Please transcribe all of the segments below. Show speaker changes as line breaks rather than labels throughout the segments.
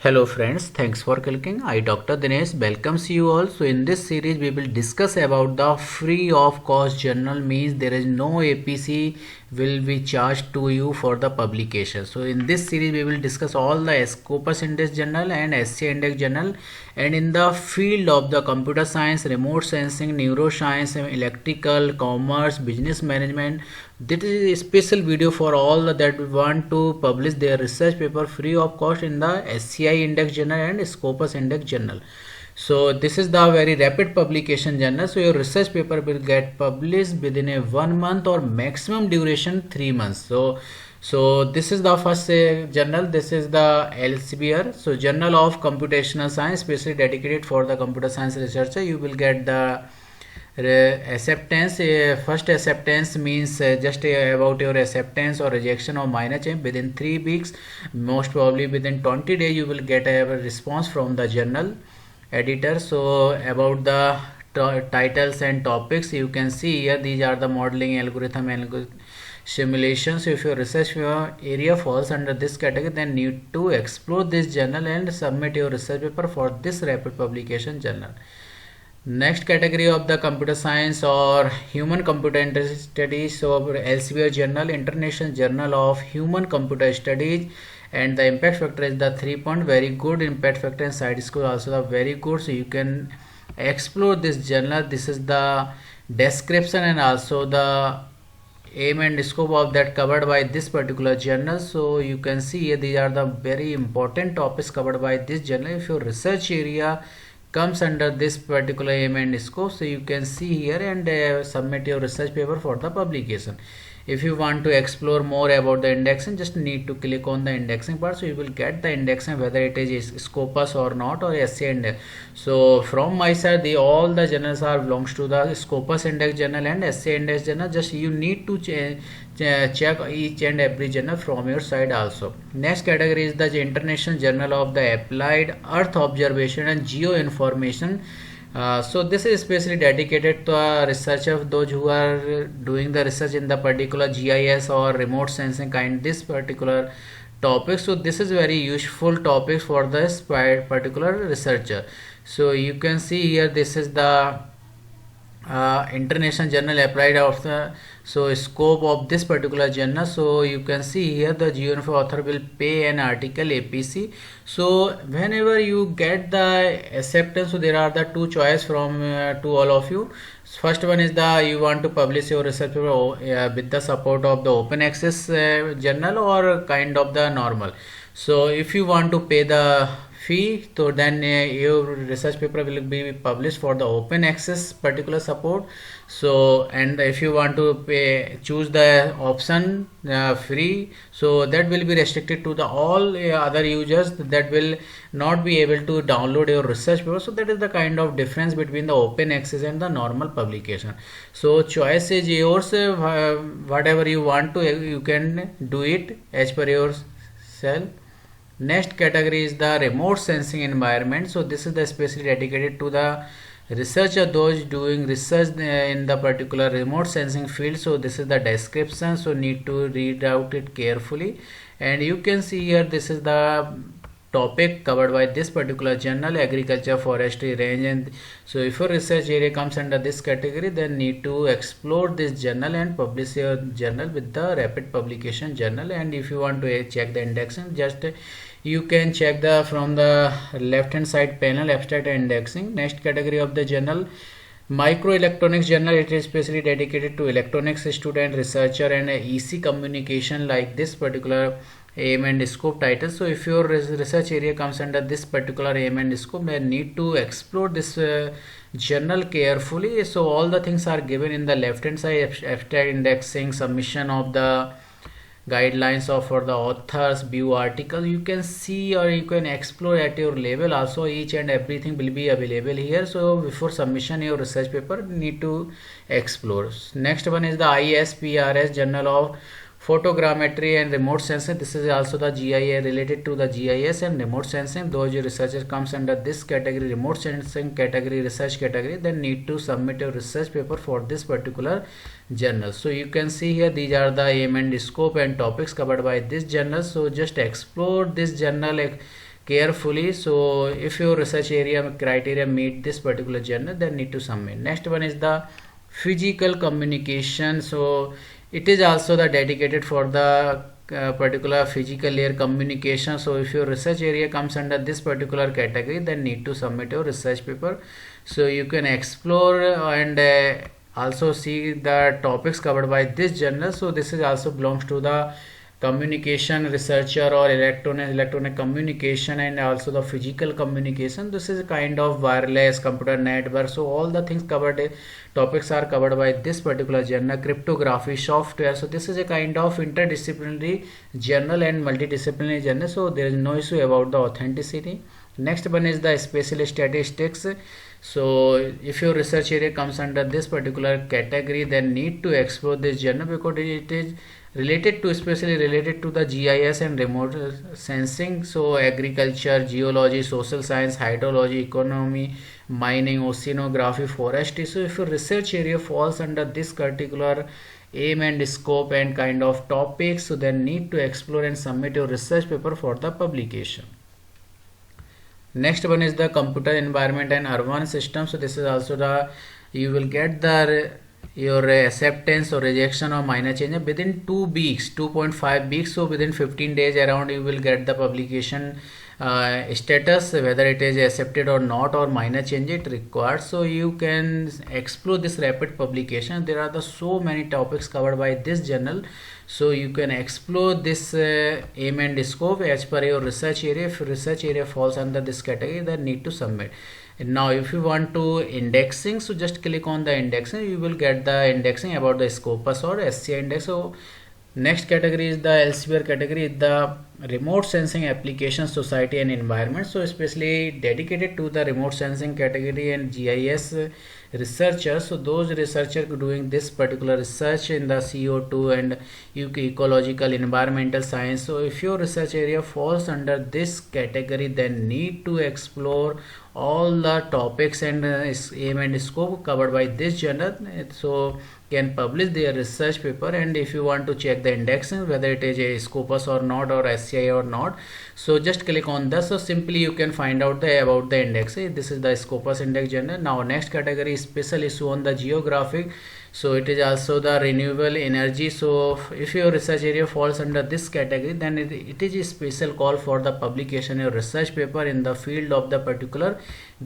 Hello friends, thanks for clicking. I Dr. Dinesh welcomes you all. So in this series we will discuss about the free of cost journal, means there is no APC will be charged to you for the publication. So in this series we will discuss all the Scopus Index journal and SC Index journal, and in the field of the computer science, remote sensing, neuroscience, electrical, commerce, business management. This is a special video for all that want to publish their research paper free of cost in the SCI Index journal and Scopus Index journal. So this is the very rapid publication journal. So your research paper will get published within a 1 month or maximum duration 3 months. So this is the first journal. This is the Elsevier. So Journal of Computational Science, specially dedicated for the computer science researcher. You will get the acceptance. First acceptance means just about your acceptance or rejection or minor change within 3 weeks. Most probably within 20 days you will get a response from the journal editor. So about the titles and topics, you can see here these are the modeling, algorithm and simulations. So if your research area falls under this category, then need to explore this journal and submit your research paper for this rapid publication journal. Next category of the computer science or human computer studies. So Elsevier journal, International Journal of Human Computer Studies, and the impact factor is the 3 point, very good impact factor, and side score also the very good. So you can explore this journal. This is the description and also the aim and scope of that covered by this particular journal. So you can see here these are the very important topics covered by this journal. If your research area comes under this particular aim and scope, so you can see here and submit your research paper for the publication. If you want to explore more about the indexing, just need to click on the indexing part. So you will get the indexing whether it is Scopus or not, or SC index. So from my side, all the journals are belongs to the Scopus Index journal and SC Index journal. Just you need to check each and every journal from your side also. Next category is the International Journal of the Applied Earth Observation and Geoinformation. So this is especially dedicated to researchers, those who are doing the research in the particular GIS or remote sensing kind this particular topic. So this is very useful topic for this particular researcher. So you can see here this is the International Journal Applied of the scope of this particular journal. So you can see here the GeoInfo author will pay an article APC. So whenever you get the acceptance, so there are the two choice from to all of you. First one is the you want to publish your research paper with the support of the open access journal or kind of the normal. So if you want to pay the fee, so then your research paper will be published for the open access particular support. So and if you want to choose the option free, so that will be restricted to the all other users that will not be able to download your research paper. So that is the kind of difference between the open access and the normal publication. So choice is yours. Whatever you want to, you can do it as per yourself. Next category is the remote sensing environment. So this is the especially dedicated to the researcher, those doing research in the particular remote sensing field. So this is the description, so need to read out it carefully. And you can see here this is the topic covered by this particular journal, agriculture, forestry, range. And so if your research area comes under this category, then need to explore this journal and publish your journal with the rapid publication journal. And if you want to check the indexing, just you can check the from the left hand side panel, abstract and indexing. Next category of the journal, microelectronics journal. It is specially dedicated to electronics student, researcher and EC communication, like this particular aim and scope title. So if your research area comes under this particular aim and scope, then need to explore this journal carefully. So all the things are given in the left hand side, abstract, indexing, submission of the guidelines of for the authors, view article. You can see or you can explore at your level also. Each and everything will be available here. So before submission your research paper, need to explore. Next one is the ISPRS Journal of Photogrammetry and Remote Sensing. This is also the GIS, related to the GIS and remote sensing. Those researchers comes under this category, remote sensing category, research category, then need to submit your research paper for this particular journal. So you can see here these are the aim and scope and topics covered by this journal. So just explore this journal carefully. So if your research area criteria meet this particular journal, then need to submit. Next one is the physical communication. So it is also the dedicated for the particular physical layer communication. So if your research area comes under this particular category, then need to submit your research paper. So you can explore and also see the topics covered by this journal. So this is also belongs to the communication researcher or electronic communication, and also the physical communication. This is a kind of wireless computer network. So all the things covered, topics are covered by this particular journal. Cryptography, software. So this is a kind of interdisciplinary journal and multidisciplinary journal. So there is no issue about the authenticity. Next one is the spatial statistics. So if your research area comes under this particular category, then need to explore this journal because it is related to, especially related to the GIS and remote sensing. So agriculture, geology, social science, hydrology, economy, mining, oceanography, forestry. So if your research area falls under this particular aim and scope and kind of topics, so then need to explore and submit your research paper for the publication. Next one is the computer environment and urban system. So this is also the, you will get the your acceptance or rejection or minor change within 2 weeks, 2.5 weeks. So within 15 days around you will get the publication status, whether it is accepted or not, or minor change it required. So you can explore this rapid publication. There are the so many topics covered by this journal. So you can explore this aim and scope as per your research area. If research area falls under this category, then need to submit. And now if you want to indexing, so just click on the indexing. You will get the indexing about the Scopus or SCI index. So next category is the elsewhere category, the remote sensing application, society and environment. So especially dedicated to the remote sensing category and GIS researchers. So those researchers doing this particular research in the CO2 and ecological environmental science. So if your research area falls under this category, then need to explore all the topics and aim and scope covered by this journal. So can publish their research paper. And if you want to check the indexing, whether it is a Scopus or not, or SCI or not, so just click on this. So simply you can find out the about the index. This is the Scopus index journal. Now next category is special issue on the geographic. So it is also the renewable energy. So if your research area falls under this category, then it is a special call for the publication of research paper in the field of the particular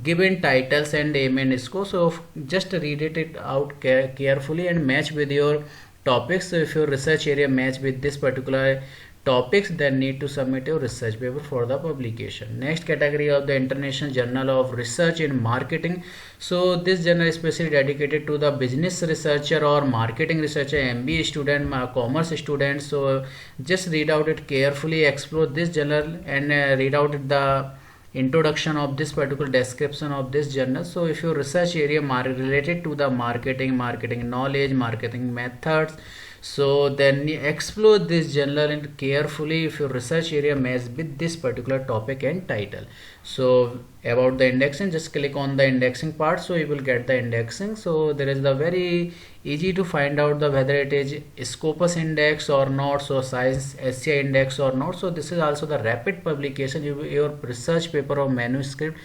given titles and aim and scope. So just read it out carefully and match with your topics. So if your research area match with this particular topics, then need to submit your research paper for the publication. Next category of the International Journal of Research in Marketing. So this journal is especially dedicated to the business researcher or marketing researcher, MBA student, commerce student. So just read out it carefully, explore this journal and read out the introduction of this particular description of this journal. So if your research area related to the marketing knowledge, marketing methods, so then explore this journal and carefully if your research area matches with this particular topic and title. So about the indexing, just click on the indexing part. So you will get the indexing. So there is the very easy to find out the whether it is Scopus index or not, so science SCI index or not. So this is also the rapid publication. Your research paper or manuscript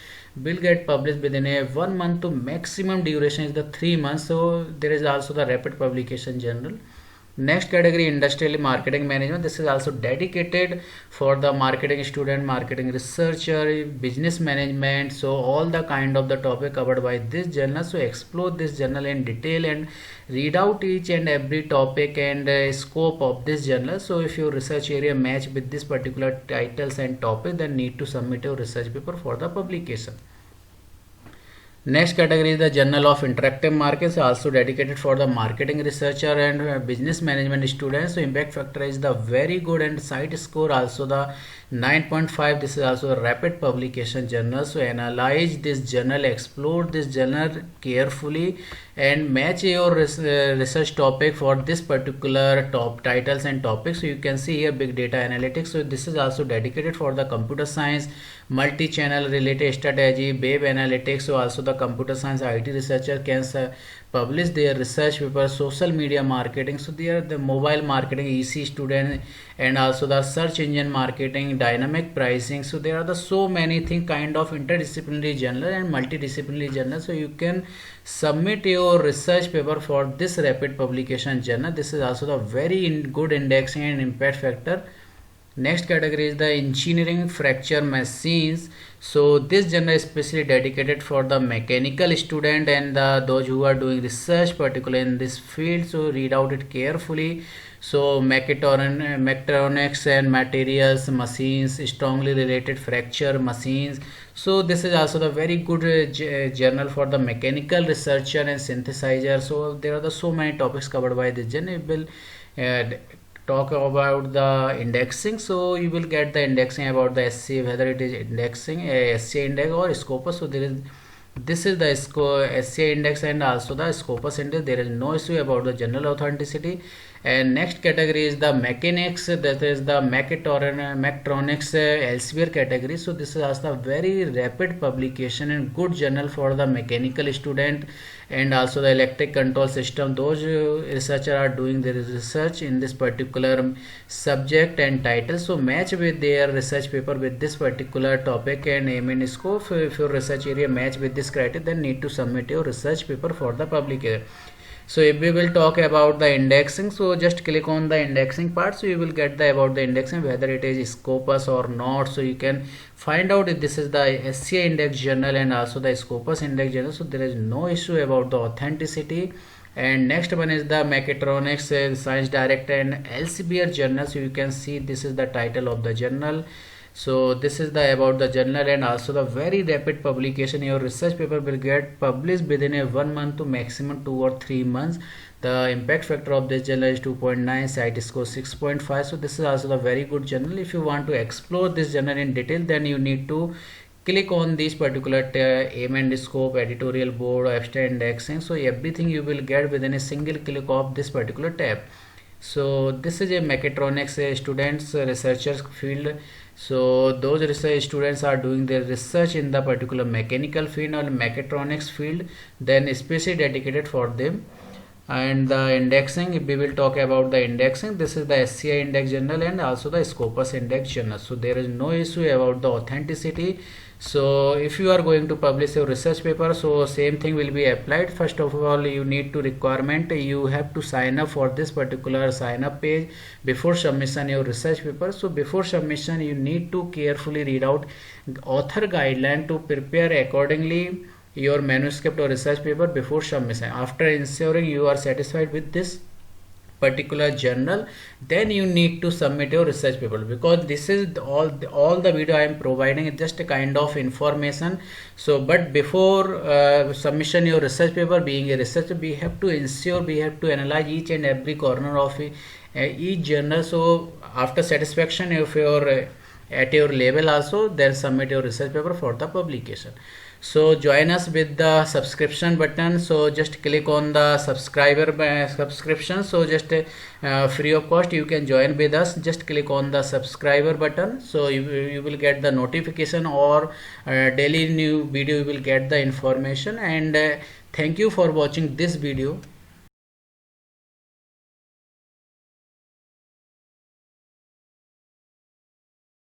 will get published within a 1 month to maximum duration is the 3 months. So there is also the rapid publication journal. Next category, industrial marketing management. This is also dedicated for the marketing student, marketing researcher, business management. So all the kind of the topic covered by this journal. So explore this journal in detail and read out each and every topic and scope of this journal. So if your research area match with this particular titles and topic, then need to submit your research paper for the publication. Next category is the Journal of Interactive Markets, also dedicated for the marketing researcher and business management students. So impact factor is the very good and site score also the 9.5. This is also a rapid publication journal. So analyze this journal, explore this journal carefully and match your research topic for this particular top titles and topics. So you can see here big data analytics. So this is also dedicated for the computer science, multi-channel related strategy, web analytics. So also the computer science IT researcher can publish their research paper, social media marketing. So they are the mobile marketing, EC student, and also the search engine marketing, dynamic pricing. So there are the so many things, kind of interdisciplinary journal and multidisciplinary journal. So you can submit your research paper for this rapid publication journal. This is also the very good indexing and impact factor. Next category is the engineering fracture machines. So this journal is especially dedicated for the mechanical student and those who are doing research particularly in this field. So read out it carefully. So mechatronics and materials machines, strongly related fracture machines. So this is also the very good journal for the mechanical researcher and synthesizer. So there are the so many topics covered by this journal. It will talk about the indexing. So you will get the indexing about the SCA, whether it is indexing SCA index or Scopus. So this is the SCA index and also the Scopus index. There is no issue about the general authenticity. And next category is the mechanics, that is the mechatronics Elsevier category. So this is also a very rapid publication and good journal for the mechanical student and also the electric control system. Those researchers are doing their research in this particular subject and title. So match with their research paper with this particular topic and aim and scope. If your research area match with this criteria, then need to submit your research paper for the publication. So if we will talk about the indexing, so just click on the indexing part. So you will get the about the indexing, whether it is Scopus or not. So you can find out if this is the SCA index journal and also the Scopus index journal. So there is no issue about the authenticity. And next one is the mechatronics science direct and Elsevier journal. So you can see this is the title of the journal. So this is the about the journal and also the very rapid publication. Your research paper will get published within a 1 month to maximum 2 or 3 months. The impact factor of this journal is 2.9, site score 6.5. So this is also a very good journal. If you want to explore this journal in detail, then you need to click on this particular aim and scope, editorial board, abstract indexing. So everything you will get within a single click of this particular tab. So this is a mechatronics students researchers field. So those research students are doing their research in the particular mechanical field or mechatronics field, then especially dedicated for them. And the indexing, if we will talk about the indexing, this is the SCI index journal and also the Scopus index journal. So there is no issue about the authenticity. So if you are going to publish your research paper, so same thing will be applied. First of all, you need to requirement, you have to sign up for this particular sign up page before submission your research paper. So before submission, you need to carefully read out author guideline to prepare accordingly your manuscript or research paper before submission. After ensuring you are satisfied with this particular journal, then you need to submit your research paper, because this is all the video I am providing is just a kind of information. So but before submission your research paper, being a researcher, we have to ensure, we have to analyze each and every corner of each journal. So after satisfaction of your at your level also, then submit your research paper for the publication. So join us with the subscription button. So just click on the subscription. So just free of cost you can join with us. Just click on the subscriber button. So you will get the notification, or daily new video you will get the information. And thank you for watching this video.